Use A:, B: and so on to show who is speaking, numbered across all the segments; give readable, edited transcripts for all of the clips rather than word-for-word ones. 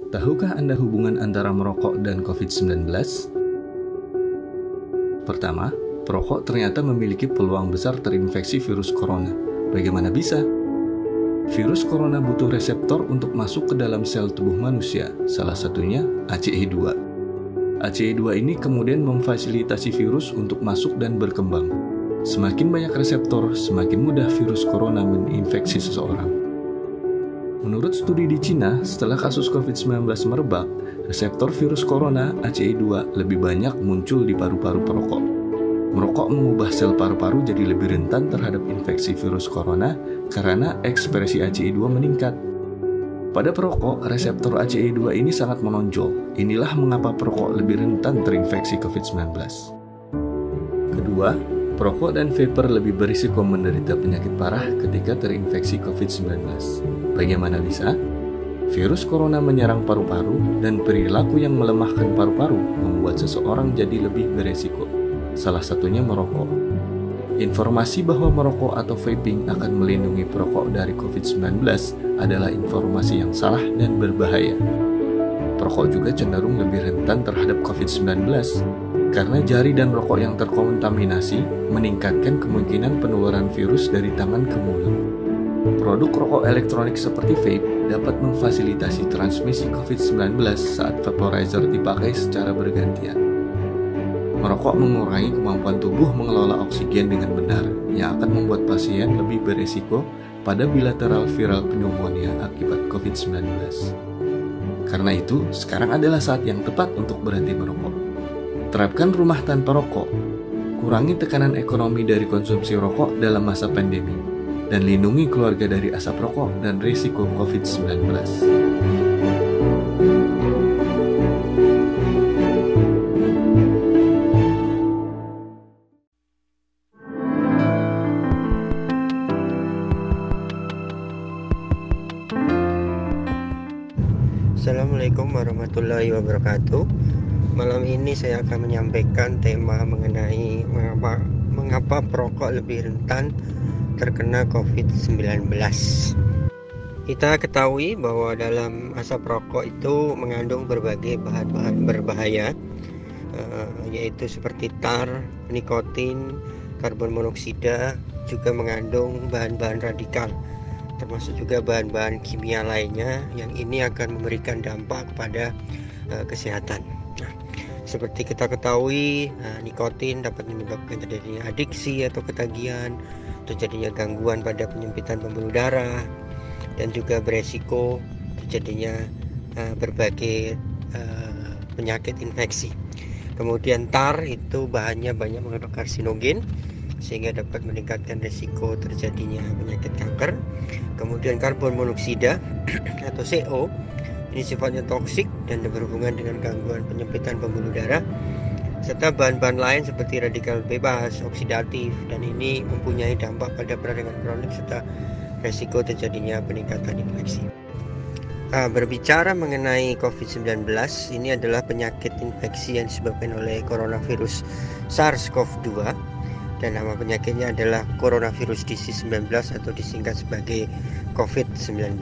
A: Tahukah Anda hubungan antara merokok dan COVID-19? Pertama, perokok ternyata memiliki peluang besar terinfeksi virus corona. Bagaimana bisa? Virus corona butuh reseptor untuk masuk ke dalam sel tubuh manusia, salah satunya ACE2. ACE2 ini kemudian memfasilitasi virus untuk masuk dan berkembang. Semakin banyak reseptor, semakin mudah virus corona menginfeksi seseorang. Menurut studi di Cina, setelah kasus COVID-19 merebak, reseptor virus corona ACE2 lebih banyak muncul di paru-paru perokok. Merokok mengubah sel paru-paru jadi lebih rentan terhadap infeksi virus corona karena ekspresi ACE2 meningkat. Pada perokok, reseptor ACE2 ini sangat menonjol. Inilah mengapa perokok lebih rentan terinfeksi COVID-19. Kedua, perokok dan vapor lebih berisiko menderita penyakit parah ketika terinfeksi COVID-19. Bagaimana bisa? Virus corona menyerang paru-paru dan perilaku yang melemahkan paru-paru membuat seseorang jadi lebih beresiko. Salah satunya merokok. Informasi bahwa merokok atau vaping akan melindungi perokok dari COVID-19 adalah informasi yang salah dan berbahaya. Perokok juga cenderung lebih rentan terhadap COVID-19 karena jari dan rokok yang terkontaminasi meningkatkan kemungkinan penularan virus dari tangan ke mulut. Produk rokok elektronik seperti vape dapat memfasilitasi transmisi COVID-19 saat vaporizer dipakai secara bergantian. Merokok mengurangi kemampuan tubuh mengelola oksigen dengan benar, yang akan membuat pasien lebih beresiko pada bilateral viral pneumonia akibat COVID-19. Karena itu, sekarang adalah saat yang tepat untuk berhenti merokok. Terapkan rumah tanpa rokok, kurangi tekanan ekonomi dari konsumsi rokok dalam masa pandemi, dan lindungi keluarga dari asap rokok dan risiko COVID-19.
B: Assalamualaikum warahmatullahi wabarakatuh. Malam ini saya akan menyampaikan tema mengenai mengapa perokok lebih rentan terkena COVID-19. Kita ketahui bahwa dalam asap rokok itu mengandung berbagai bahan-bahan berbahaya, yaitu seperti tar, nikotin, karbon monoksida, juga mengandung bahan-bahan radikal, termasuk juga bahan-bahan kimia lainnya yang ini akan memberikan dampak kepada kesehatan. Seperti kita ketahui, nikotin dapat menyebabkan terjadinya adiksi atau ketagihan, terjadinya gangguan pada penyempitan pembuluh darah, dan juga beresiko terjadinya berbagai penyakit infeksi. Kemudian tar itu bahannya banyak mengandung karsinogen, sehingga dapat meningkatkan risiko terjadinya penyakit kanker. Kemudian karbon monoksida atau CO ini sifatnya toksik dan berhubungan dengan gangguan penyempitan pembuluh darah, serta bahan-bahan lain seperti radikal bebas, oksidatif, dan ini mempunyai dampak pada peradangan kronik serta risiko terjadinya peningkatan infeksi. Berbicara mengenai COVID-19, ini adalah penyakit infeksi yang disebabkan oleh coronavirus SARS-CoV-2, dan nama penyakitnya adalah coronavirus disease 19 atau disingkat sebagai COVID-19.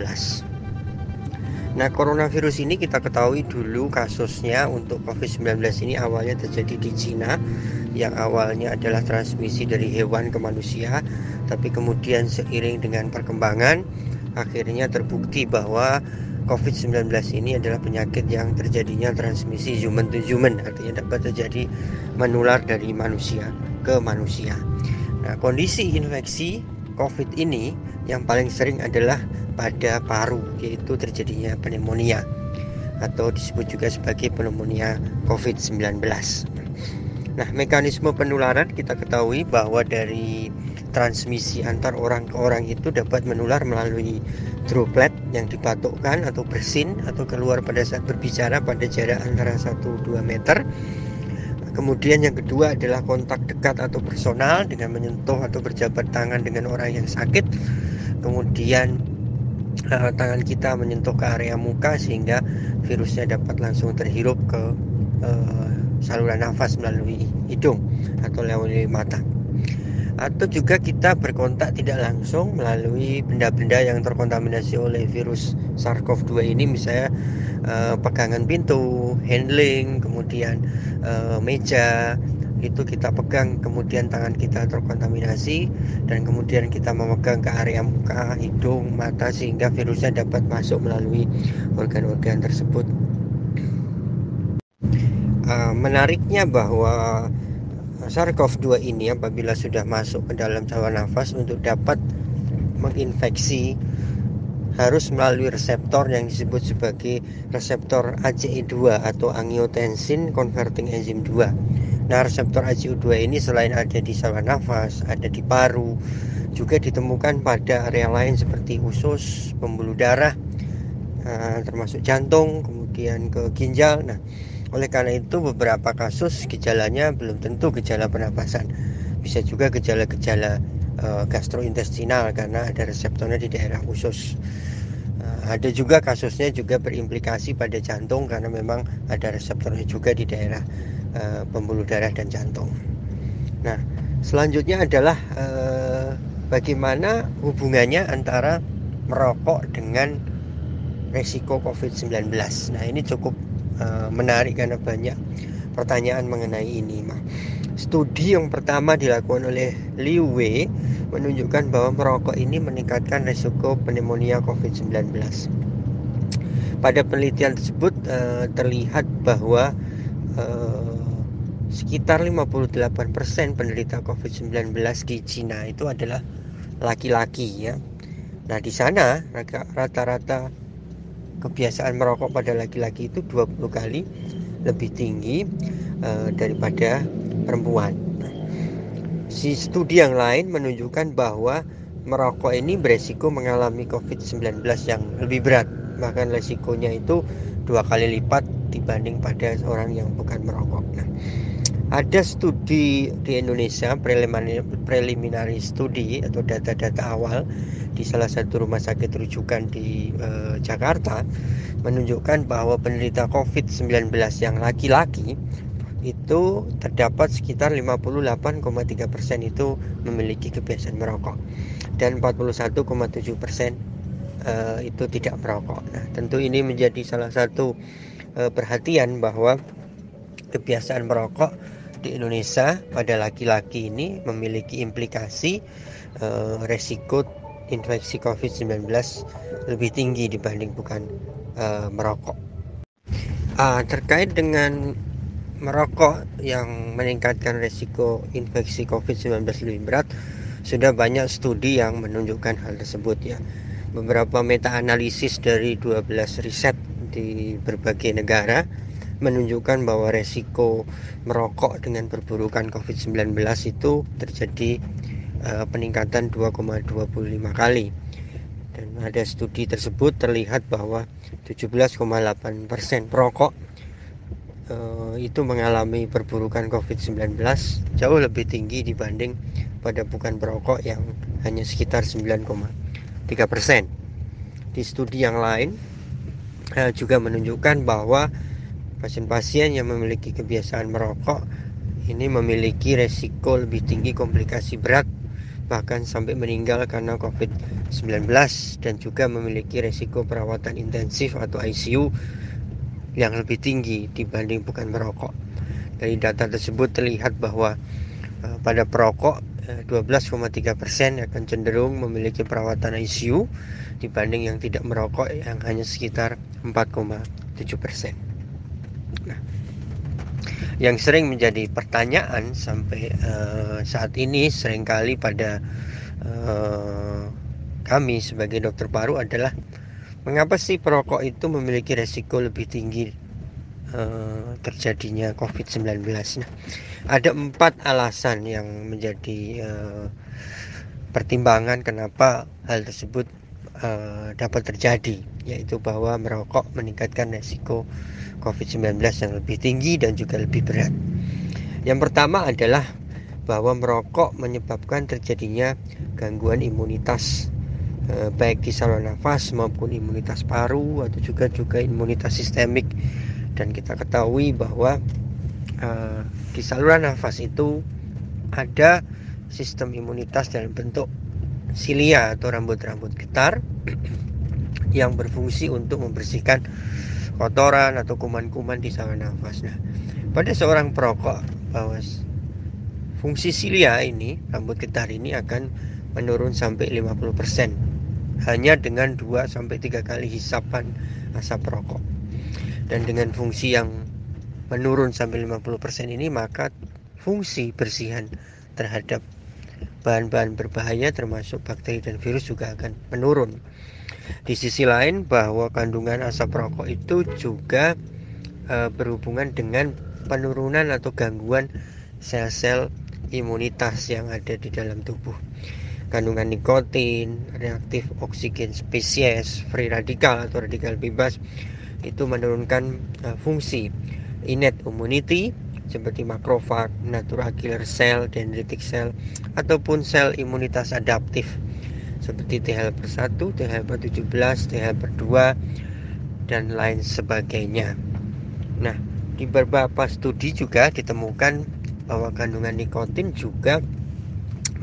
B: Nah, coronavirus ini kita ketahui dulu kasusnya untuk COVID-19 ini awalnya terjadi di Cina, yang awalnya adalah transmisi dari hewan ke manusia, tapi kemudian seiring dengan perkembangan akhirnya terbukti bahwa COVID-19 ini adalah penyakit yang terjadinya transmisi human to human, artinya dapat terjadi menular dari manusia ke manusia. Nah, kondisi infeksi COVID ini yang paling sering adalah pada paru, yaitu terjadinya pneumonia atau disebut juga sebagai pneumonia COVID-19. Nah, mekanisme penularan kita ketahui bahwa dari transmisi antar orang ke orang itu dapat menular melalui droplet yang dibatukkan atau bersin atau keluar pada saat berbicara pada jarak antara 1-2 meter. Kemudian yang kedua adalah kontak dekat atau personal dengan menyentuh atau berjabat tangan dengan orang yang sakit. Kemudian tangan kita menyentuh ke area muka sehingga virusnya dapat langsung terhirup ke saluran nafas melalui hidung atau melalui mata. atau juga kita berkontak tidak langsung melalui benda-benda yang terkontaminasi oleh virus SARS-CoV-2 ini, misalnya pegangan pintu, handling, kemudian meja itu kita pegang, kemudian tangan kita terkontaminasi, dan kemudian kita memegang ke area muka, hidung, mata, sehingga virusnya dapat masuk melalui organ-organ tersebut. Menariknya bahwa SARS-CoV-2 ini apabila sudah masuk ke dalam saluran nafas, untuk dapat menginfeksi harus melalui reseptor yang disebut sebagai reseptor ACE2 atau angiotensin converting enzyme 2. Nah, reseptor ACE2 ini selain ada di saluran nafas, ada di paru, juga ditemukan pada area lain seperti usus, pembuluh darah, termasuk jantung, kemudian ke ginjal. Nah, oleh karena itu beberapa kasus gejalanya belum tentu gejala pernapasan, bisa juga gejala-gejala gastrointestinal karena ada reseptornya di daerah usus. Ada juga kasusnya juga berimplikasi pada jantung karena memang ada reseptornya juga di daerah pembuluh darah dan jantung. Nah, selanjutnya adalah bagaimana hubungannya antara merokok dengan resiko COVID-19. Nah, ini cukup menarik karena banyak pertanyaan mengenai ini. Studi yang pertama dilakukan oleh Liu Wei menunjukkan bahwa merokok ini meningkatkan risiko pneumonia COVID-19. Pada penelitian tersebut terlihat bahwa sekitar 58% penderita COVID-19 di Cina itu adalah laki-laki, ya. Nah, di sana rata-rata kebiasaan merokok pada laki-laki itu 20 kali lebih tinggi daripada perempuan. Si studi yang lain menunjukkan bahwa merokok ini beresiko mengalami COVID-19 yang lebih berat, bahkan resikonya itu 2 kali lipat dibanding pada orang yang bukan merokok. Nah, ada studi di Indonesia, preliminary study atau data-data awal di salah satu rumah sakit rujukan di Jakarta menunjukkan bahwa penderita COVID-19 yang laki-laki itu terdapat sekitar 58,3% itu memiliki kebiasaan merokok dan 41,7% itu tidak merokok. Nah, tentu ini menjadi salah satu perhatian bahwa kebiasaan merokok di Indonesia pada laki-laki ini memiliki implikasi resiko infeksi COVID-19 lebih tinggi dibanding bukan merokok. Terkait dengan merokok yang meningkatkan resiko infeksi COVID-19 lebih berat, sudah banyak studi yang menunjukkan hal tersebut, ya. Beberapa meta-analisis dari 12 riset di berbagai negara menunjukkan bahwa resiko merokok dengan perburukan COVID-19 itu terjadi peningkatan 2,25 kali. Dan pada studi tersebut terlihat bahwa 17,8% perokok itu mengalami perburukan COVID-19 jauh lebih tinggi dibanding pada bukan perokok yang hanya sekitar 9,3%. Di studi yang lain juga menunjukkan bahwa pasien-pasien yang memiliki kebiasaan merokok ini memiliki resiko lebih tinggi komplikasi berat, bahkan sampai meninggal karena COVID-19, dan juga memiliki resiko perawatan intensif atau ICU yang lebih tinggi dibanding bukan merokok. Dari data tersebut terlihat bahwa pada perokok 12,3% akan cenderung memiliki perawatan ICU dibanding yang tidak merokok yang hanya sekitar 4,7%. Nah, yang sering menjadi pertanyaan sampai saat ini seringkali pada kami sebagai dokter paru adalah mengapa sih perokok itu memiliki resiko lebih tinggi terjadinya COVID-19. Nah, ada 4 alasan yang menjadi pertimbangan kenapa hal tersebut dapat terjadi, yaitu bahwa merokok meningkatkan resiko COVID-19 yang lebih tinggi dan juga lebih berat. Yang pertama adalah bahwa merokok menyebabkan terjadinya gangguan imunitas, baik di saluran nafas maupun imunitas paru atau juga imunitas sistemik. Dan kita ketahui bahwa di saluran nafas itu ada sistem imunitas dalam bentuk silia atau rambut-rambut getar yang berfungsi untuk membersihkan kotoran atau kuman-kuman di saluran nafas. Nah, pada seorang perokok, bahwa fungsi silia ini, rambut getar ini akan menurun sampai 50% hanya dengan 2-3 kali hisapan asap rokok. Dan dengan fungsi yang menurun sampai 50% ini, maka fungsi bersihan terhadap bahan-bahan berbahaya termasuk bakteri dan virus juga akan menurun. Di sisi lain, bahwa kandungan asap rokok itu juga berhubungan dengan penurunan atau gangguan sel-sel imunitas yang ada di dalam tubuh. Kandungan nikotin, reaktif oksigen spesies, free radikal atau radikal bebas itu menurunkan fungsi innate immunity seperti makrofag, natural killer cell, dendritic cell ataupun sel imunitas adaptif seperti T helper 1, T helper 17, T helper 2 dan lain sebagainya. Nah, di beberapa studi juga ditemukan bahwa kandungan nikotin juga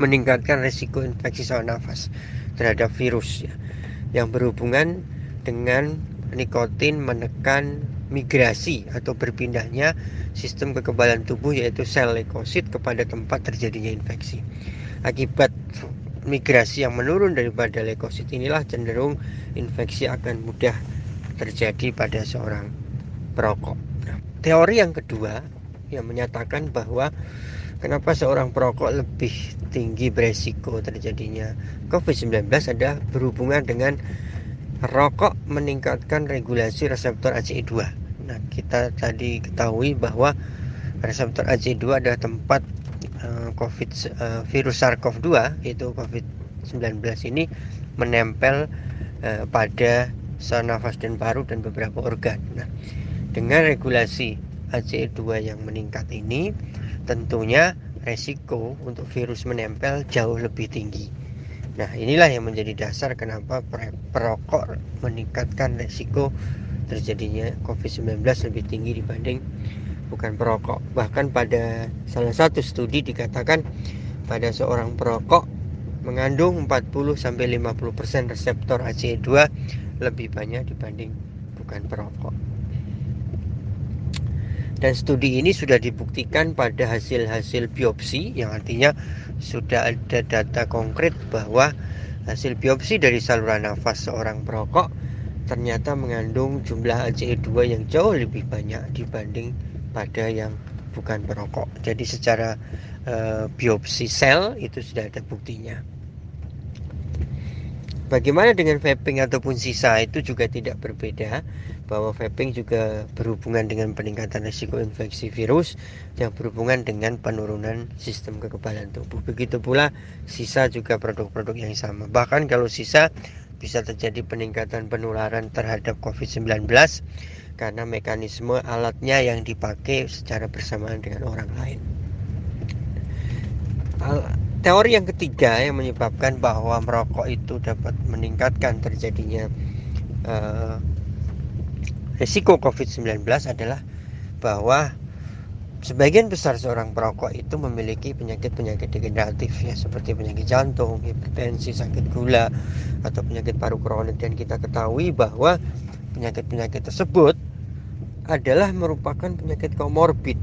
B: meningkatkan risiko infeksi saluran nafas terhadap virus ya, yang berhubungan dengan nikotin menekan migrasi atau berpindahnya sistem kekebalan tubuh yaitu sel leukosit kepada tempat terjadinya infeksi. Akibat migrasi yang menurun daripada leukosit inilah cenderung infeksi akan mudah terjadi pada seorang perokok. Nah, teori yang kedua yang menyatakan bahwa kenapa seorang perokok lebih tinggi beresiko terjadinya COVID-19 adalah berhubungan dengan rokok meningkatkan regulasi reseptor ACE2. Nah, kita tadi ketahui bahwa reseptor ACE2 adalah tempat virus SARS-CoV-2 yaitu COVID-19 ini menempel pada saluran nafas dan paru dan beberapa organ. Nah, dengan regulasi ACE2 yang meningkat ini, tentunya resiko untuk virus menempel jauh lebih tinggi. Nah, inilah yang menjadi dasar kenapa perokok meningkatkan resiko terjadinya COVID-19 lebih tinggi dibanding bukan perokok. Bahkan pada salah satu studi dikatakan pada seorang perokok mengandung 40-50% reseptor ACE2 lebih banyak dibanding bukan perokok. Dan studi ini sudah dibuktikan pada hasil-hasil biopsi, yang artinya sudah ada data konkret bahwa hasil biopsi dari saluran nafas seorang perokok ternyata mengandung jumlah ACE2 yang jauh lebih banyak dibanding pada yang bukan perokok. Jadi secara biopsi sel itu sudah ada buktinya. Bagaimana dengan vaping ataupun sisa, itu juga tidak berbeda, bahwa vaping juga berhubungan dengan peningkatan risiko infeksi virus yang berhubungan dengan penurunan sistem kekebalan tubuh. Begitu pula sisa juga produk-produk yang sama. Bahkan kalau sisa bisa terjadi peningkatan penularan terhadap COVID-19 karena mekanisme alatnya yang dipakai secara bersamaan dengan orang lain. Teori yang ketiga yang menyebabkan bahwa merokok itu dapat meningkatkan terjadinya risiko COVID-19 adalah bahwa sebagian besar seorang perokok itu memiliki penyakit-penyakit degeneratif ya, seperti penyakit jantung, hipertensi, sakit gula, atau penyakit paru kronik. Dan kita ketahui bahwa penyakit-penyakit tersebut adalah merupakan penyakit komorbid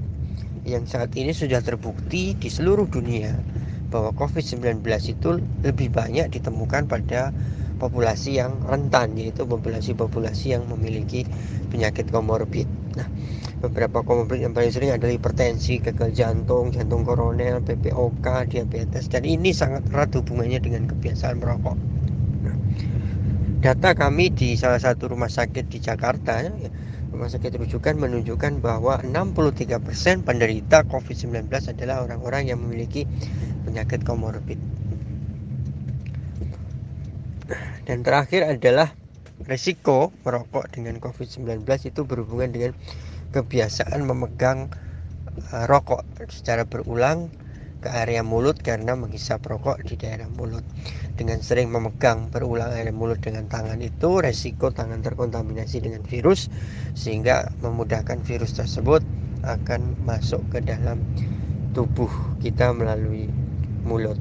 B: yang saat ini sudah terbukti di seluruh dunia bahwa COVID-19 itu lebih banyak ditemukan pada populasi yang rentan, yaitu populasi-populasi yang memiliki penyakit komorbid. Nah, beberapa komorbid yang paling sering adalah hipertensi, gagal jantung, jantung koroner, PPOK, diabetes, dan ini sangat erat hubungannya dengan kebiasaan merokok. Nah, data kami di salah satu rumah sakit di Jakarta, rumah sakit rujukan, menunjukkan bahwa 63% penderita COVID-19 adalah orang-orang yang memiliki penyakit komorbid. Dan terakhir adalah risiko merokok dengan COVID-19 itu berhubungan dengan kebiasaan memegang rokok secara berulang ke area mulut karena menghisap rokok di daerah mulut. Dengan sering memegang berulang area mulut dengan tangan itu, resiko tangan terkontaminasi dengan virus sehingga memudahkan virus tersebut akan masuk ke dalam tubuh kita melalui mulut.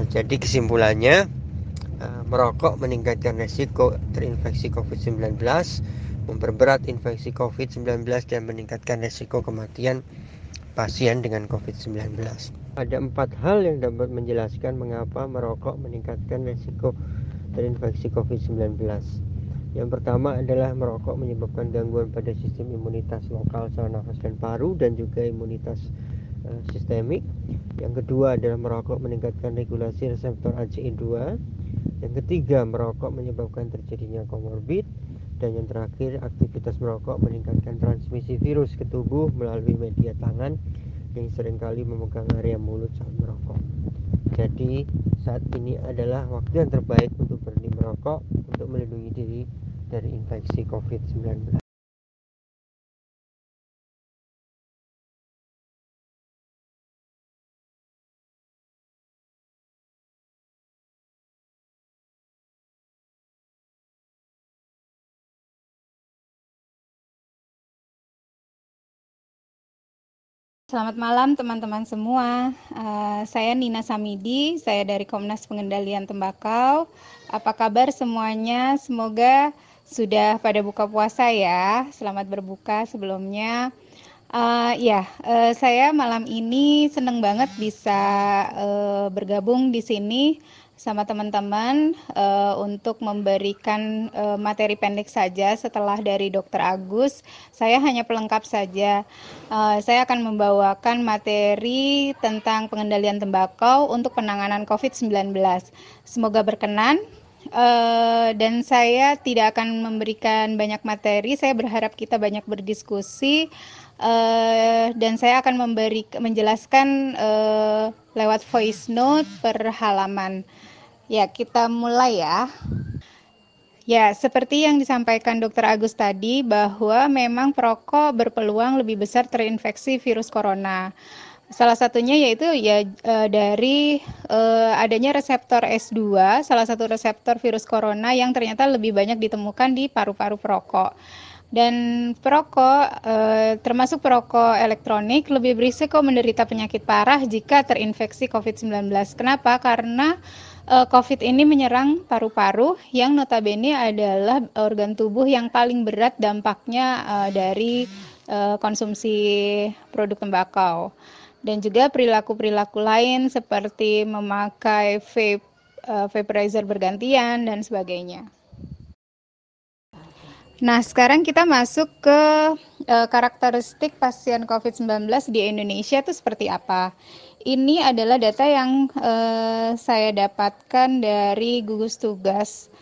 B: Jadi kesimpulannya, merokok meningkatkan resiko terinfeksi COVID-19, memperberat infeksi COVID-19, dan meningkatkan resiko kematian pasien dengan COVID-19. Ada 4 hal yang dapat menjelaskan mengapa merokok meningkatkan resiko terinfeksi COVID-19. Yang pertama adalah merokok menyebabkan gangguan pada sistem imunitas lokal saluran nafas dan paru dan juga imunitas sistemik. Yang kedua adalah merokok meningkatkan regulasi reseptor ACE2. Yang ketiga, merokok menyebabkan terjadinya komorbid. Dan yang terakhir, aktivitas merokok meningkatkan transmisi virus ke tubuh melalui media tangan yang seringkali memegang area mulut saat merokok. Jadi saat ini adalah waktu yang terbaik untuk berhenti merokok untuk melindungi diri dari infeksi COVID-19.
C: Selamat malam teman-teman semua. Saya Nina Samidi, saya dari Komnas Pengendalian Tembakau. Apa kabar semuanya? Semoga sudah pada buka puasa ya. Selamat berbuka sebelumnya. Saya malam ini senang banget bisa bergabung di sini sama teman-teman untuk memberikan materi pendek saja setelah dari Dr. Agus. Saya hanya pelengkap saja. Saya akan membawakan materi tentang pengendalian tembakau untuk penanganan COVID-19. Semoga berkenan. Dan saya tidak akan memberikan banyak materi. Saya berharap kita banyak berdiskusi. Dan saya akan menjelaskan lewat voice note per halaman. Ya, kita mulai ya. Ya, seperti yang disampaikan Dr. Agus tadi bahwa memang perokok berpeluang lebih besar terinfeksi virus corona. Salah satunya yaitu dari adanya reseptor S2, salah satu reseptor virus corona yang ternyata lebih banyak ditemukan di paru-paru perokok. Dan perokok, termasuk perokok elektronik, lebih berisiko menderita penyakit parah jika terinfeksi COVID-19. Kenapa? Karena COVID ini menyerang paru-paru yang notabene adalah organ tubuh yang paling berat dampaknya dari konsumsi produk tembakau. Dan juga perilaku-perilaku lain seperti memakai vaporizer bergantian dan sebagainya. Nah, sekarang kita masuk ke karakteristik pasien COVID-19 di Indonesia itu seperti apa. Ini adalah data yang saya dapatkan dari gugus tugas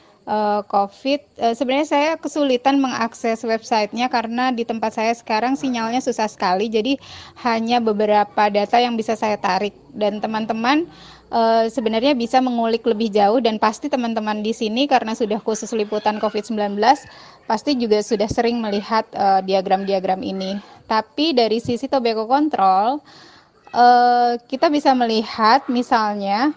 C: COVID. Sebenarnya saya kesulitan mengakses websitenya karena di tempat saya sekarang sinyalnya susah sekali. Jadi hanya beberapa data yang bisa saya tarik. Dan teman-teman sebenarnya bisa mengulik lebih jauh dan pasti teman-teman di sini karena sudah khusus liputan COVID-19 pasti juga sudah sering melihat diagram-diagram ini. Tapi dari sisi tobacco control kita bisa melihat misalnya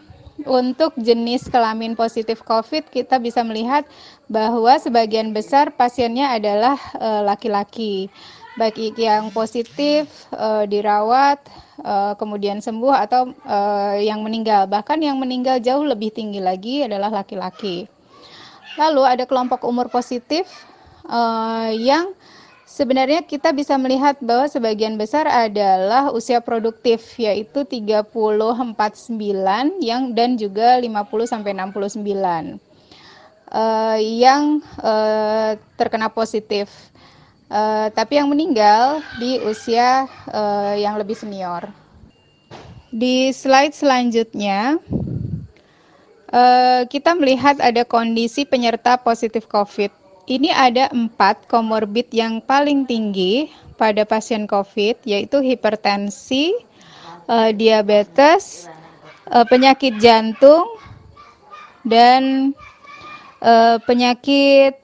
C: untuk jenis kelamin positif COVID kita bisa melihat bahwa sebagian besar pasiennya adalah laki-laki. Baik yang positif dirawat kemudian sembuh atau yang meninggal. Bahkan yang meninggal jauh lebih tinggi lagi adalah laki-laki. Lalu ada kelompok umur positif yang sebenarnya kita bisa melihat bahwa sebagian besar adalah usia produktif yaitu 30-49 yang dan juga 50-69 yang terkena positif. Tapi yang meninggal di usia yang lebih senior. Di slide selanjutnya kita melihat ada kondisi penyerta positif COVID. Ini ada 4 komorbid yang paling tinggi pada pasien COVID, yaitu hipertensi, diabetes, penyakit jantung, dan penyakit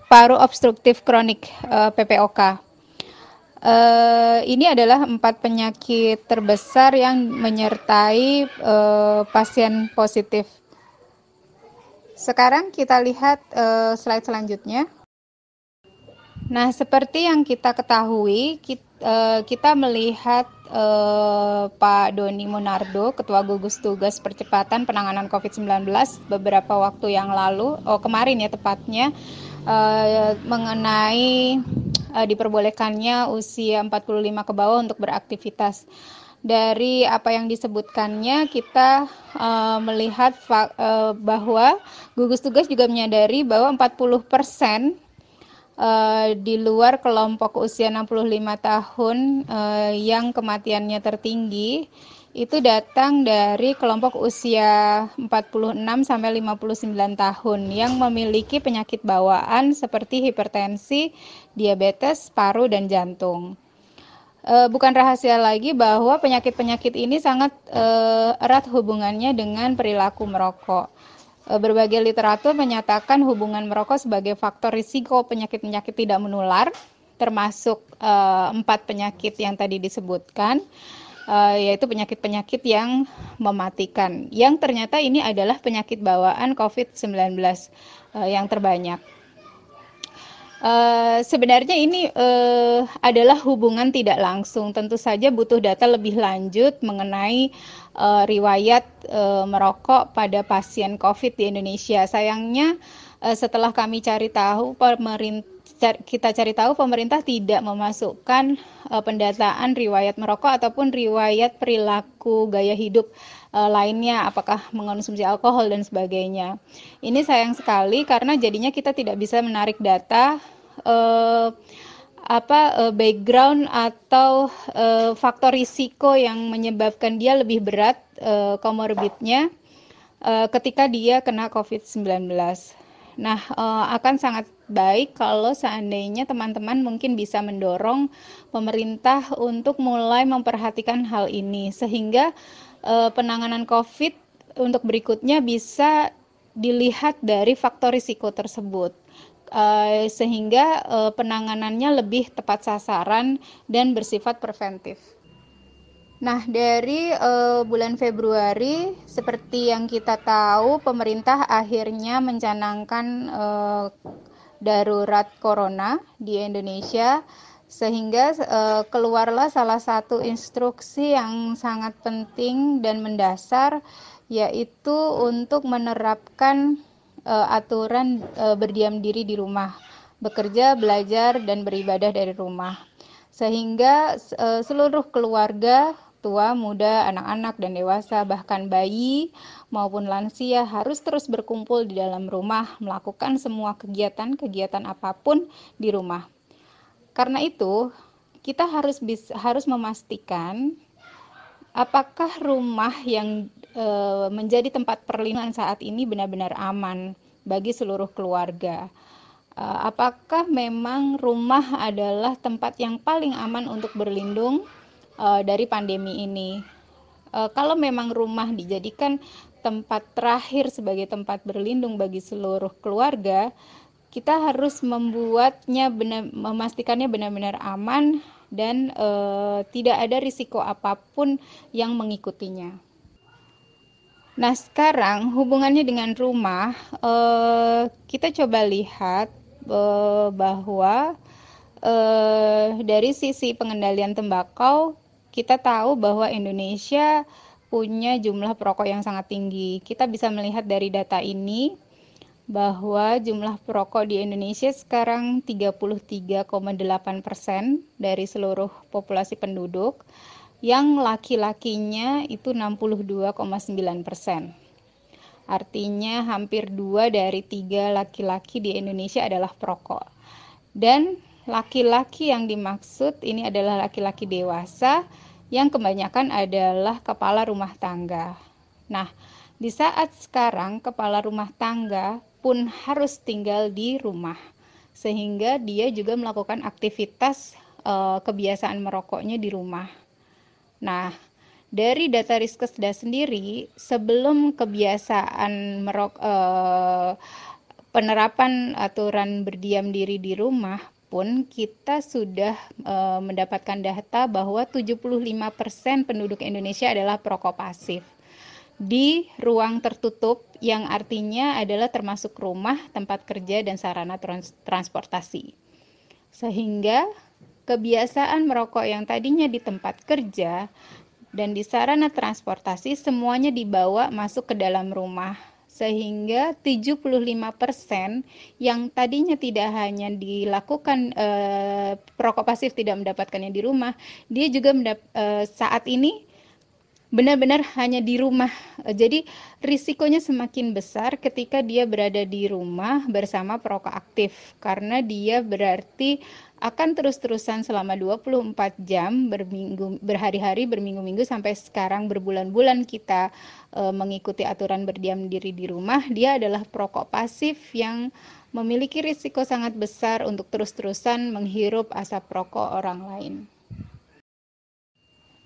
C: paru obstruktif kronik (PPOK). Ini adalah 4 penyakit terbesar yang menyertai pasien positif. Sekarang kita lihat slide selanjutnya. Nah, seperti yang kita ketahui, kita melihat Pak Doni Monardo, Ketua Gugus Tugas Percepatan Penanganan COVID-19 beberapa waktu yang lalu, kemarin ya tepatnya, mengenai diperbolehkannya usia 45 ke bawah untuk beraktivitas. Dari apa yang disebutkannya, kita melihat bahwa gugus tugas juga menyadari bahwa 40% di luar kelompok usia 65 tahun yang kematiannya tertinggi itu datang dari kelompok usia 46 sampai 59 tahun yang memiliki penyakit bawaan seperti hipertensi, diabetes, paru, dan jantung. Bukan rahasia lagi bahwa penyakit-penyakit ini sangat erat hubungannya dengan perilaku merokok. Berbagai literatur menyatakan hubungan merokok sebagai faktor risiko penyakit-penyakit tidak menular, termasuk 4 penyakit yang tadi disebutkan, yaitu penyakit-penyakit yang mematikan, yang ternyata ini adalah penyakit bawaan COVID-19 yang terbanyak. Sebenarnya ini adalah hubungan tidak langsung. Tentu saja butuh data lebih lanjut mengenai riwayat merokok pada pasien COVID di Indonesia. Sayangnya setelah kami cari tahu, pemerintah tidak memasukkan pendataan riwayat merokok ataupun riwayat perilaku gaya hidup lainnya, apakah mengonsumsi alkohol dan sebagainya. Ini sayang sekali karena jadinya kita tidak bisa menarik data background atau faktor risiko yang menyebabkan dia lebih berat komorbidnya ketika dia kena COVID-19. Nah, akan sangat baik kalau seandainya teman-teman mungkin bisa mendorong pemerintah untuk mulai memperhatikan hal ini sehingga penanganan COVID untuk berikutnya bisa dilihat dari faktor risiko tersebut. Sehingga penanganannya lebih tepat sasaran dan bersifat preventif. Nah, dari bulan Februari, seperti yang kita tahu, pemerintah akhirnya mencanangkan darurat corona di Indonesia, sehingga keluarlah salah satu instruksi yang sangat penting dan mendasar, yaitu untuk menerapkan aturan berdiam diri di rumah, bekerja, belajar, dan beribadah dari rumah. Sehingga seluruh keluarga, tua, muda, anak-anak, dan dewasa, bahkan bayi maupun lansia harus terus berkumpul di dalam rumah, melakukan semua kegiatan apapun di rumah. Karena itu, kita harus memastikan apakah rumah yang menjadi tempat perlindungan saat ini benar-benar aman bagi seluruh keluarga. Apakah memang rumah adalah tempat yang paling aman untuk berlindung dari pandemi ini? Kalau memang rumah dijadikan tempat terakhir sebagai tempat berlindung bagi seluruh keluarga, kita harus memastikannya benar-benar aman dan tidak ada risiko apapun yang mengikutinya. Nah, sekarang hubungannya dengan rumah, kita coba lihat bahwa dari sisi pengendalian tembakau, kita tahu bahwa Indonesia punya jumlah perokok yang sangat tinggi. Kita bisa melihat dari data ini bahwa jumlah perokok di Indonesia sekarang 33,8% dari seluruh populasi penduduk, yang laki-lakinya itu 62,9%. Artinya hampir 2 dari 3 laki-laki di Indonesia adalah perokok. Dan laki-laki yang dimaksud ini adalah laki-laki dewasa yang kebanyakan adalah kepala rumah tangga. Nah, di saat sekarang kepala rumah tangga pun harus tinggal di rumah, sehingga dia juga melakukan aktivitas kebiasaan merokoknya di rumah. Nah, dari data Riskesda sendiri, sebelum kebiasaan penerapan aturan berdiam diri di rumah pun kita sudah mendapatkan data bahwa 75% penduduk Indonesia adalah perokok pasif di ruang tertutup, yang artinya adalah termasuk rumah, tempat kerja, dan sarana transportasi. Sehingga kebiasaan merokok yang tadinya di tempat kerja dan di sarana transportasi semuanya dibawa masuk ke dalam rumah. Sehingga 75% yang tadinya tidak hanya dilakukan perokok pasif tidak mendapatkannya di rumah, dia juga saat ini benar-benar hanya di rumah. Jadi risikonya semakin besar ketika dia berada di rumah bersama perokok aktif, karena dia berarti akan terus-terusan selama 24 jam berhari-hari, berminggu-minggu, sampai sekarang berbulan-bulan kita mengikuti aturan berdiam diri di rumah. Dia adalah perokok pasif yang memiliki risiko sangat besar untuk terus-terusan menghirup asap rokok orang lain.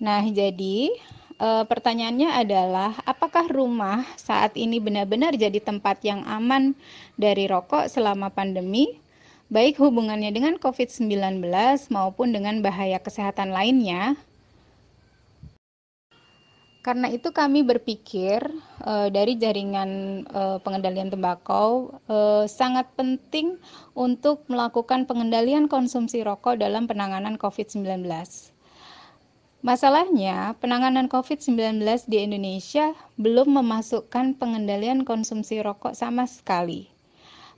C: Nah, jadi pertanyaannya adalah, apakah rumah saat ini benar-benar jadi tempat yang aman dari rokok selama pandemi, baik hubungannya dengan COVID-19 maupun dengan bahaya kesehatan lainnya? Karena itu kami berpikir dari jaringan pengendalian tembakau sangat penting untuk melakukan pengendalian konsumsi rokok dalam penanganan COVID-19. Masalahnya, penanganan COVID-19 di Indonesia belum memasukkan pengendalian konsumsi rokok sama sekali.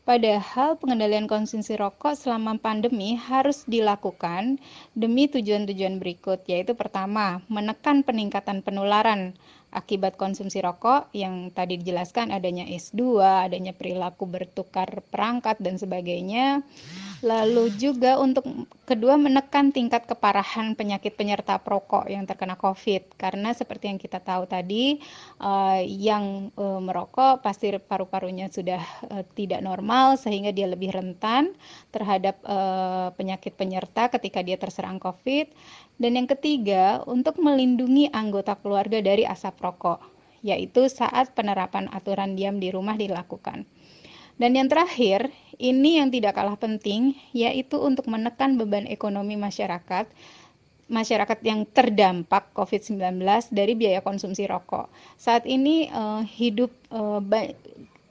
C: Padahal pengendalian konsumsi rokok selama pandemi harus dilakukan demi tujuan-tujuan berikut, yaitu pertama, menekan peningkatan penularan akibat konsumsi rokok yang tadi dijelaskan, adanya S2, adanya perilaku bertukar perangkat dan sebagainya. Lalu juga untuk kedua, menekan tingkat keparahan penyakit penyerta perokok yang terkena COVID. Karena seperti yang kita tahu tadi, yang merokok pasti paru-parunya sudah tidak normal, sehingga dia lebih rentan terhadap penyakit penyerta ketika dia terserang COVID. Dan yang ketiga, untuk melindungi anggota keluarga dari asap rokok, yaitu saat penerapan aturan diam di rumah dilakukan. Dan yang terakhir, ini yang tidak kalah penting, yaitu untuk menekan beban ekonomi masyarakat yang terdampak COVID-19 dari biaya konsumsi rokok. Saat ini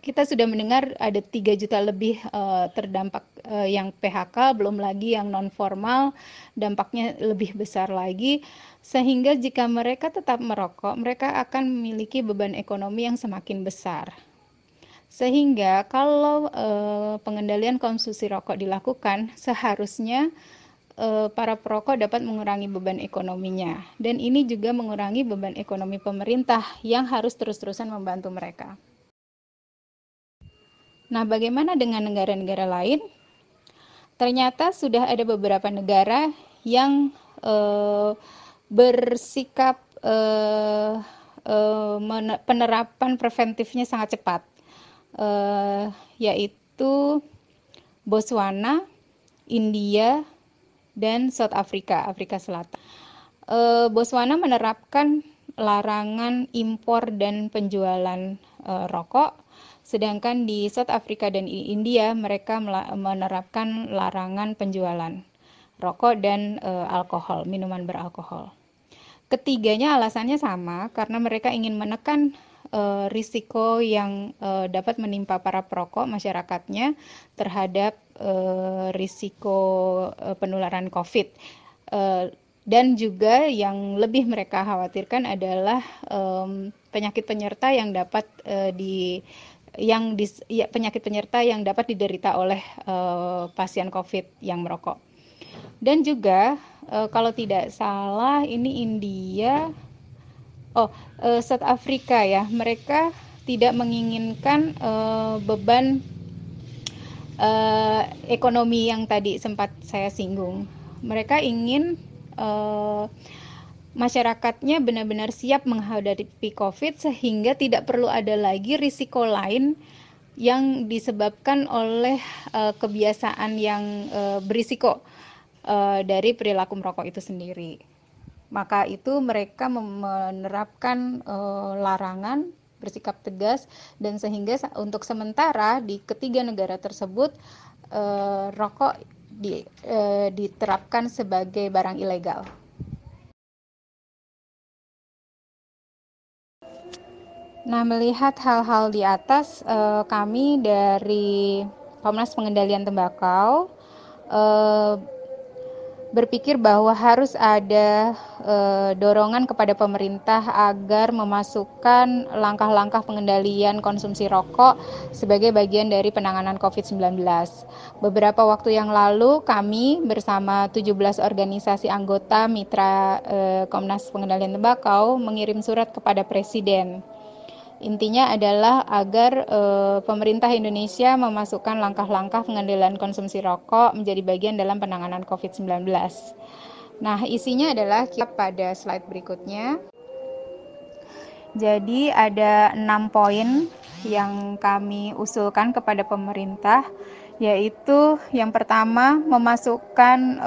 C: kita sudah mendengar ada 3 juta lebih terdampak yang PHK, belum lagi yang non formal, dampaknya lebih besar lagi. Sehingga jika mereka tetap merokok, mereka akan memiliki beban ekonomi yang semakin besar. Sehingga kalau pengendalian konsumsi rokok dilakukan, seharusnya para perokok dapat mengurangi beban ekonominya. Dan ini juga mengurangi beban ekonomi pemerintah yang harus terus-terusan membantu mereka. Nah, bagaimana dengan negara-negara lain? Ternyata sudah ada beberapa negara yang bersikap penerapan preventifnya sangat cepat. Yaitu Botswana, India, dan South Africa, Afrika Selatan. Botswana menerapkan larangan impor dan penjualan rokok, sedangkan di South Africa dan India mereka menerapkan larangan penjualan rokok dan alkohol, minuman beralkohol. Ketiganya alasannya sama, karena mereka ingin menekan risiko yang dapat menimpa para perokok masyarakatnya terhadap risiko penularan COVID. Dan juga yang lebih mereka khawatirkan adalah penyakit penyerta yang dapat penyakit penyerta yang dapat diderita oleh pasien COVID yang merokok. Dan juga kalau tidak salah ini India, South Africa ya, mereka tidak menginginkan beban ekonomi yang tadi sempat saya singgung. Mereka ingin masyarakatnya benar-benar siap menghadapi COVID sehingga tidak perlu ada lagi risiko lain yang disebabkan oleh kebiasaan yang berisiko dari perilaku merokok itu sendiri. Maka itu mereka menerapkan larangan, bersikap tegas, dan sehingga untuk sementara di ketiga negara tersebut rokok diterapkan sebagai barang ilegal. Nah, melihat hal-hal di atas, kami dari Komnas Pengendalian Tembakau berpikir bahwa harus ada dorongan kepada pemerintah agar memasukkan langkah-langkah pengendalian konsumsi rokok sebagai bagian dari penanganan COVID-19. Beberapa waktu yang lalu kami bersama 17 organisasi anggota mitra Komnas Pengendalian Tembakau mengirim surat kepada Presiden. Intinya adalah agar pemerintah Indonesia memasukkan langkah-langkah pengendalian konsumsi rokok menjadi bagian dalam penanganan COVID-19. Nah, isinya adalah pada slide berikutnya. Jadi ada 6 poin yang kami usulkan kepada pemerintah, yaitu yang pertama memasukkan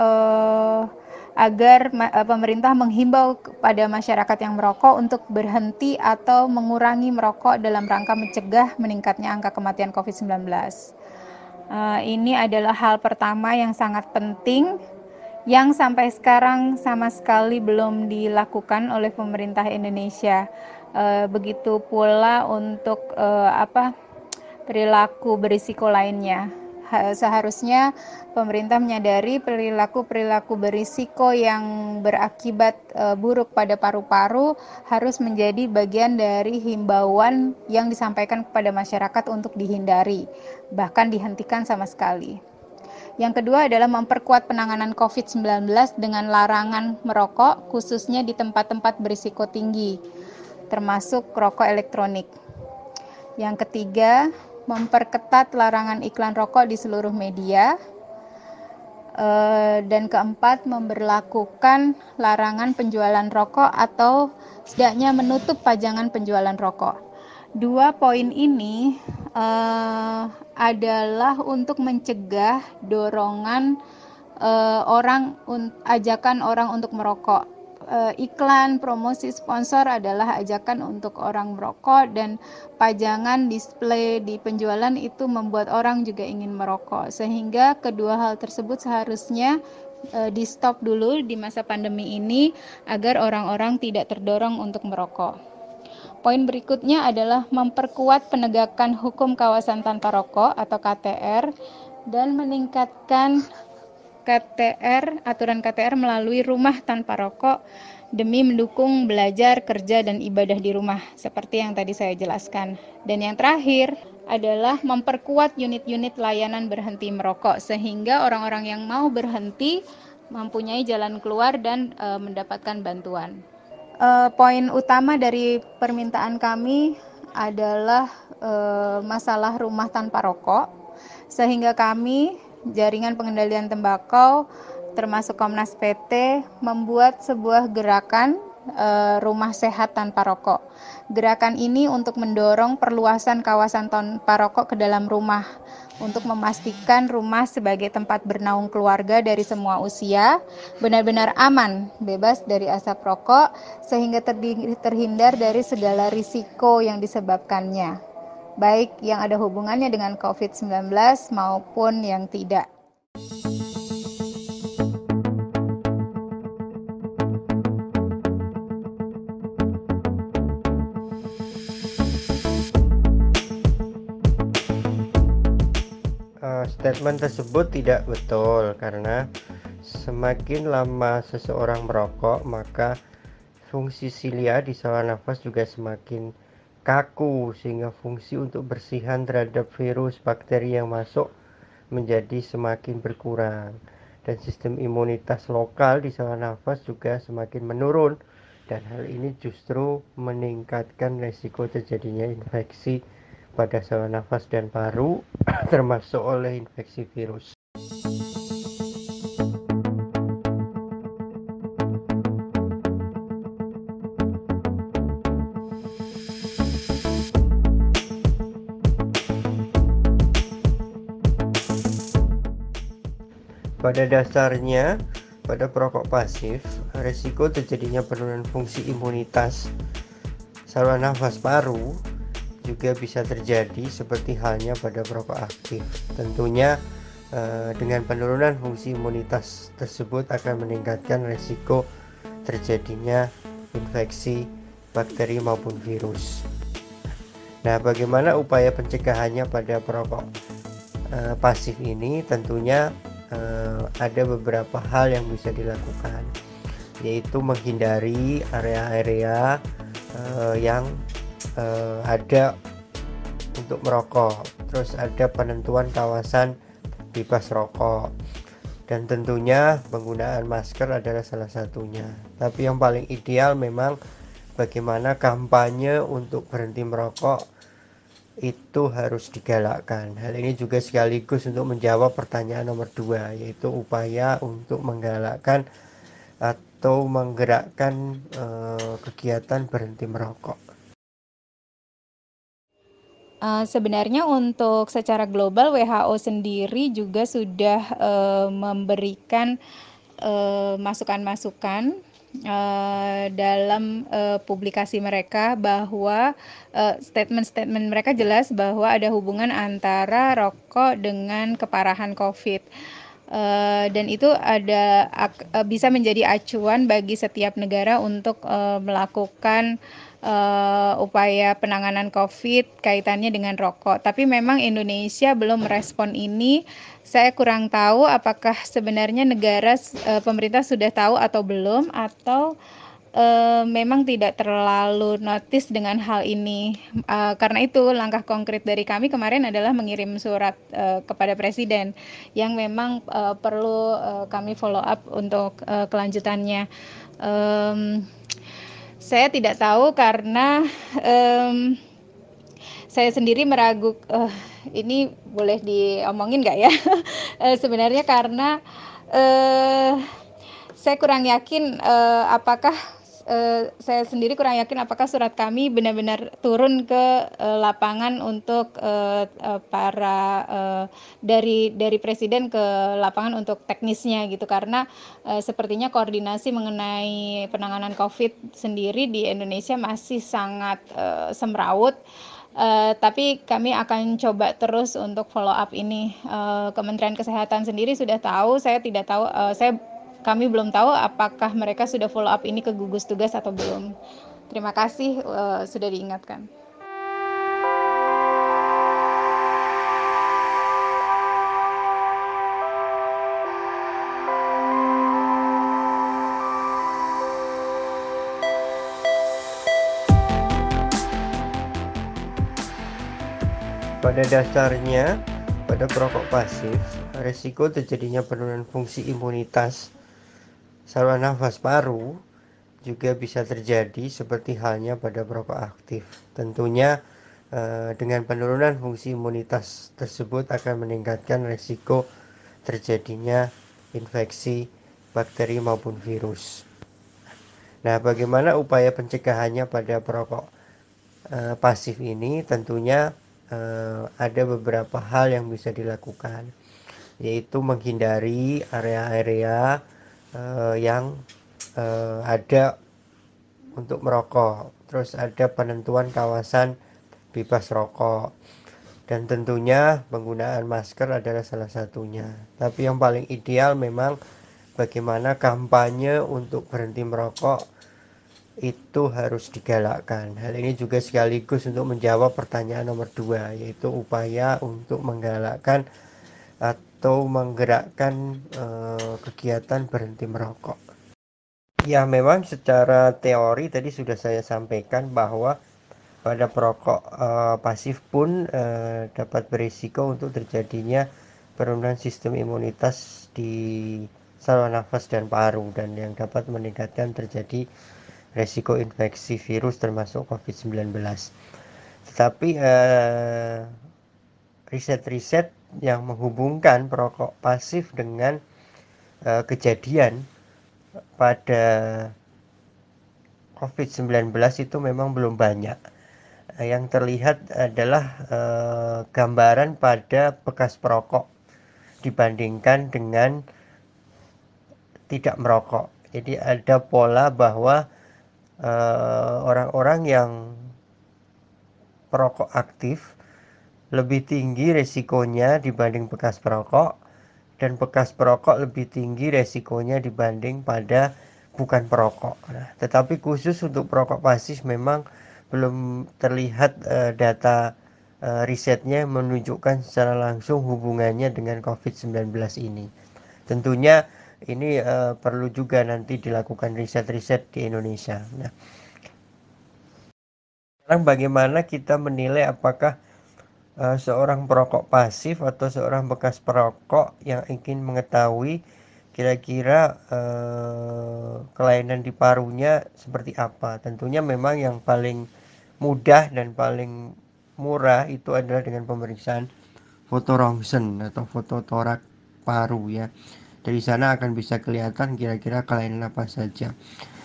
C: agar pemerintah menghimbau kepada masyarakat yang merokok untuk berhenti atau mengurangi merokok dalam rangka mencegah meningkatnya angka kematian COVID-19. Ini adalah hal pertama yang sangat penting yang sampai sekarang sama sekali belum dilakukan oleh pemerintah Indonesia. Begitu pula untuk perilaku berisiko lainnya. Seharusnya pemerintah menyadari perilaku berisiko yang berakibat buruk pada paru-paru harus menjadi bagian dari himbauan yang disampaikan kepada masyarakat untuk dihindari, bahkan dihentikan sama sekali. Yang kedua adalah memperkuat penanganan COVID-19 dengan larangan merokok, khususnya di tempat-tempat berisiko tinggi, termasuk rokok elektronik. Yang ketiga, memperketat larangan iklan rokok di seluruh media. Dan keempat, memberlakukan larangan penjualan rokok atau setidaknya menutup pajangan penjualan rokok. 2 poin ini adalah untuk mencegah dorongan ajakan orang untuk merokok. Iklan, promosi, sponsor adalah ajakan untuk orang merokok, dan pajangan display di penjualan itu membuat orang juga ingin merokok, sehingga kedua hal tersebut seharusnya di stop dulu di masa pandemi ini agar orang-orang tidak terdorong untuk merokok. Poin berikutnya adalah memperkuat penegakan hukum kawasan tanpa rokok atau KTR dan meningkatkan aturan KTR melalui rumah tanpa rokok demi mendukung belajar, kerja, dan ibadah di rumah, seperti yang tadi saya jelaskan. Dan yang terakhir adalah memperkuat unit-unit layanan berhenti merokok, sehingga orang-orang yang mau berhenti mempunyai jalan keluar dan mendapatkan bantuan. Poin utama dari permintaan kami adalah masalah rumah tanpa rokok, sehingga kami Jaringan Pengendalian Tembakau termasuk Komnas PT membuat sebuah gerakan rumah sehat tanpa rokok. Gerakan ini untuk mendorong perluasan kawasan tanpa rokok ke dalam rumah, untuk memastikan rumah sebagai tempat bernaung keluarga dari semua usia benar-benar aman, bebas dari asap rokok, sehingga terhindar dari segala risiko yang disebabkannya, baik yang ada hubungannya dengan COVID-19 maupun yang tidak.
B: Statement tersebut tidak betul, karena semakin lama seseorang merokok, maka fungsi silia di saluran nafas juga semakin kaku, sehingga fungsi untuk bersihan terhadap virus, bakteri yang masuk menjadi semakin berkurang, dan sistem imunitas lokal di saluran nafas juga semakin menurun, dan hal ini justru meningkatkan risiko terjadinya infeksi pada saluran nafas dan paru termasuk oleh infeksi virus. Pada dasarnya, pada perokok pasif, risiko terjadinya penurunan fungsi imunitas saluran nafas paru juga bisa terjadi seperti halnya pada perokok aktif. Tentunya dengan penurunan fungsi imunitas tersebut akan meningkatkan risiko terjadinya infeksi bakteri maupun virus. Nah, bagaimana upaya pencegahannya pada perokok pasif ini? Tentunya ada beberapa hal yang bisa dilakukan, yaitu menghindari area-area yang ada untuk merokok. Terus ada penentuan kawasan bebas rokok, dan tentunya penggunaan masker adalah salah satunya. Tapi yang paling ideal memang bagaimana kampanye untuk berhenti merokok itu harus digalakkan. Hal ini juga sekaligus untuk menjawab pertanyaan nomor 2, yaitu upaya untuk menggalakkan atau menggerakkan kegiatan berhenti merokok.
C: Sebenarnya untuk secara global WHO sendiri juga sudah memberikan masukan-masukan dalam publikasi mereka bahwa statement-statement mereka jelas bahwa ada hubungan antara rokok dengan keparahan COVID. Dan itu bisa menjadi acuan bagi setiap negara untuk melakukan upaya penanganan COVID kaitannya dengan rokok. Tapi memang Indonesia belum merespon ini. Saya kurang tahu apakah sebenarnya pemerintah sudah tahu atau belum, atau memang tidak terlalu notice dengan hal ini. Karena itu langkah konkret dari kami kemarin adalah mengirim surat kepada Presiden yang memang perlu kami follow up untuk kelanjutannya. Saya tidak tahu karena saya sendiri ini boleh diomongin nggak ya? Sebenarnya karena saya kurang yakin saya sendiri kurang yakin apakah surat kami benar-benar turun ke lapangan untuk dari Presiden ke lapangan untuk teknisnya gitu, karena sepertinya koordinasi mengenai penanganan COVID sendiri di Indonesia masih sangat semrawut. Tapi kami akan coba terus untuk follow up ini. Kementerian Kesehatan sendiri sudah tahu, saya tidak tahu. Kami belum tahu apakah mereka sudah follow up ini ke gugus tugas atau belum. Terima kasih sudah diingatkan.
B: Pada dasarnya, pada perokok pasif, risiko terjadinya penurunan fungsi imunitas saluran nafas paru juga bisa terjadi seperti halnya pada perokok aktif. Tentunya dengan penurunan fungsi imunitas tersebut akan meningkatkan risiko terjadinya infeksi bakteri maupun virus. Nah, bagaimana upaya pencegahannya pada perokok pasif ini? Tentunya ada beberapa hal yang bisa dilakukan, yaitu menghindari area-area yang ada untuk merokok. Terus ada penentuan kawasan bebas rokok, dan tentunya penggunaan masker adalah salah satunya. Tapi yang paling ideal memang bagaimana kampanye untuk berhenti merokok itu harus digalakkan. Hal ini juga sekaligus untuk menjawab pertanyaan nomor 2, yaitu upaya untuk menggalakkan atau menggerakkan kegiatan berhenti merokok. Ya, memang secara teori tadi sudah saya sampaikan bahwa pada perokok pasif pun dapat berisiko untuk terjadinya penurunan sistem imunitas di saluran nafas dan paru, dan yang dapat meningkatkan terjadi resiko infeksi virus termasuk COVID-19. Tetapi riset-riset yang menghubungkan perokok pasif dengan kejadian pada COVID-19 itu memang belum banyak. Yang terlihat adalah gambaran pada bekas perokok dibandingkan dengan tidak merokok. Jadi ada pola bahwa orang-orang yang perokok aktif lebih tinggi resikonya dibanding bekas perokok, dan bekas perokok lebih tinggi resikonya dibanding pada bukan perokok. Nah, tetapi khusus untuk perokok pasif memang belum terlihat data risetnya menunjukkan secara langsung hubungannya dengan COVID-19 ini. Tentunya ini perlu juga nanti dilakukan riset-riset di Indonesia. Nah, sekarang bagaimana kita menilai apakah seorang perokok pasif atau seorang bekas perokok yang ingin mengetahui kira-kira kelainan di parunya seperti apa. Tentunya memang yang paling mudah dan paling murah itu adalah dengan pemeriksaan foto rongsen atau foto torak paru ya. Dari sana akan bisa kelihatan kira-kira kelainan apa saja.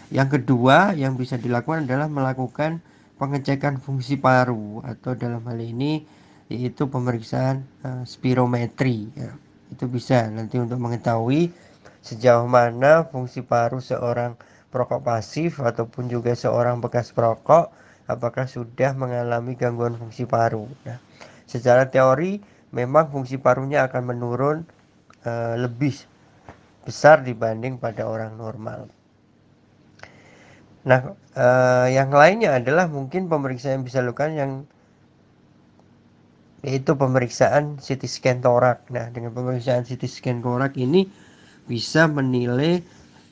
B: Yang kedua yang bisa dilakukan adalah melakukan pengecekan fungsi paru atau dalam hal ini yaitu pemeriksaan spirometri ya. Itu bisa nanti untuk mengetahui sejauh mana fungsi paru seorang perokok pasif ataupun juga seorang bekas perokok apakah sudah mengalami gangguan fungsi paru. Nah, secara teori memang fungsi parunya akan menurun lebih besar dibanding pada orang normal. Nah, yang lainnya adalah mungkin pemeriksaan yang bisa dilakukan yaitu pemeriksaan CT scan torak. Nah, dengan pemeriksaan CT scan torak ini bisa menilai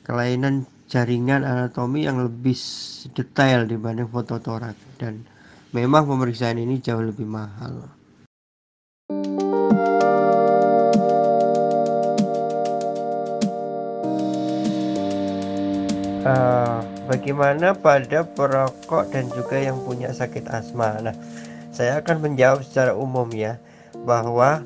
B: kelainan jaringan anatomi yang lebih detail dibanding foto torak, dan memang pemeriksaan ini jauh lebih mahal. Bagaimana pada perokok dan juga yang punya sakit asma? Nah, saya akan menjawab secara umum ya, bahwa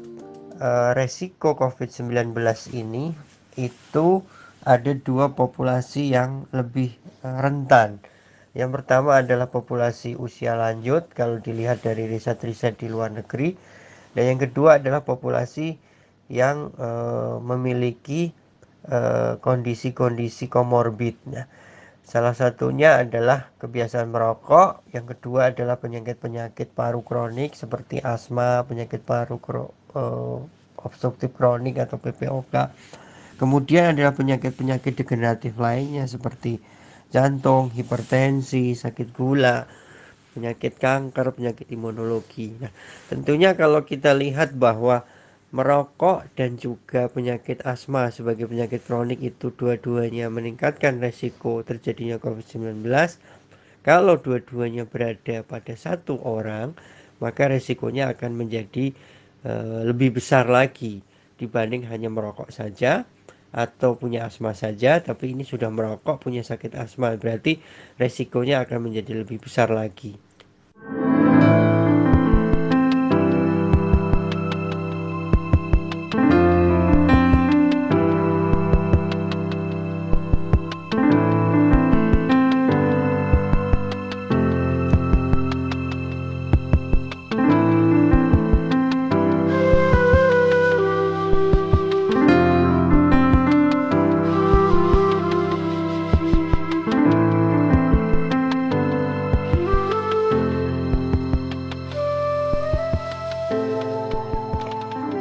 B: resiko COVID-19 ini itu ada dua populasi yang lebih rentan. Yang pertama adalah populasi usia lanjut kalau dilihat dari riset-riset di luar negeri, dan yang kedua adalah populasi yang memiliki kondisi-kondisi komorbid. Nah, salah satunya adalah kebiasaan merokok, yang kedua adalah penyakit-penyakit paru kronik seperti asma, penyakit paru obstruktif kronik atau PPOK. Kemudian adalah penyakit-penyakit degeneratif lainnya seperti jantung, hipertensi, sakit gula, penyakit kanker, penyakit imunologi. Nah, tentunya kalau kita lihat bahwa merokok dan juga penyakit asma sebagai penyakit kronik itu dua-duanya meningkatkan resiko terjadinya COVID-19. Kalau dua-duanya berada pada satu orang, maka resikonya akan menjadi lebih besar lagi dibanding hanya merokok saja atau punya asma saja, tapi ini sudah merokok punya sakit asma, berarti resikonya akan menjadi lebih besar lagi.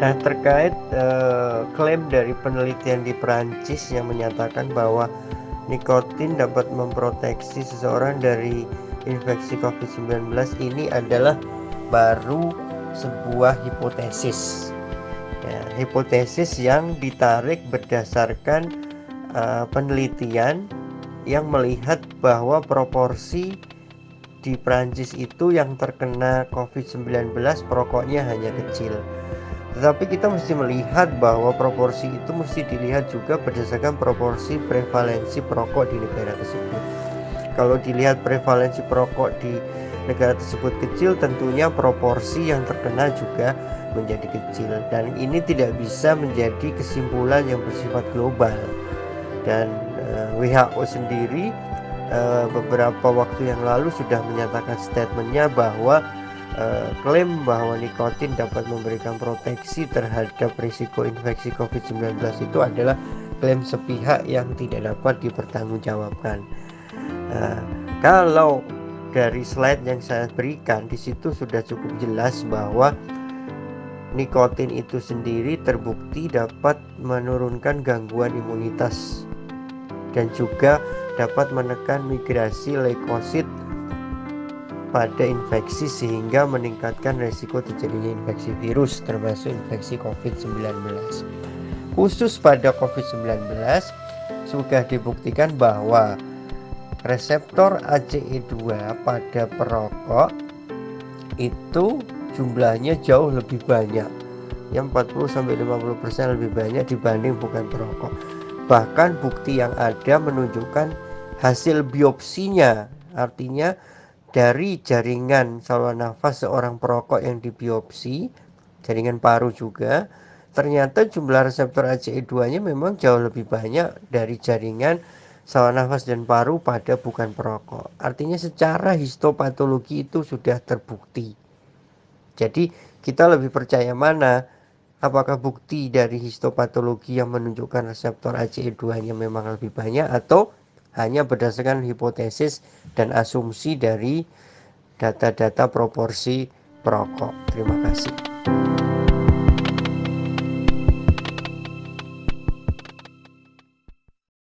B: Nah, terkait klaim dari penelitian di Prancis yang menyatakan bahwa nikotin dapat memproteksi seseorang dari infeksi COVID-19, ini adalah baru sebuah hipotesis. Ya, hipotesis yang ditarik berdasarkan penelitian yang melihat bahwa proporsi di Prancis itu yang terkena COVID-19 perokoknya hanya kecil. Tetapi kita mesti melihat bahwa proporsi itu mesti dilihat juga berdasarkan proporsi prevalensi perokok di negara tersebut. Kalau dilihat prevalensi perokok di negara tersebut kecil, tentunya proporsi yang terkena juga menjadi kecil. Dan ini tidak bisa menjadi kesimpulan yang bersifat global. Dan WHO sendiri beberapa waktu yang lalu sudah menyatakan statementnya bahwa klaim bahwa nikotin dapat memberikan proteksi terhadap risiko infeksi COVID-19 itu adalah klaim sepihak yang tidak dapat dipertanggungjawabkan. Kalau dari slide yang saya berikan di situ sudah cukup jelas bahwa nikotin itu sendiri terbukti dapat menurunkan gangguan imunitas dan juga dapat menekan migrasi leukosit pada infeksi sehingga meningkatkan resiko terjadinya infeksi virus termasuk infeksi COVID-19. Khusus pada COVID-19 sudah dibuktikan bahwa reseptor ACE2 pada perokok itu jumlahnya jauh lebih banyak, yang 40-50% lebih banyak dibanding bukan perokok. Bahkan bukti yang ada menunjukkan hasil biopsinya, artinya dari jaringan saluran nafas seorang perokok yang dibiopsi, jaringan paru juga, ternyata jumlah reseptor ACE2-nya memang jauh lebih banyak dari jaringan saluran nafas dan paru pada bukan perokok. Artinya secara histopatologi itu sudah terbukti. Jadi kita lebih percaya mana? Apakah bukti dari histopatologi yang menunjukkan reseptor ACE2-nya memang lebih banyak, atau hanya berdasarkan hipotesis dan asumsi dari data-data proporsi perokok? Terima kasih.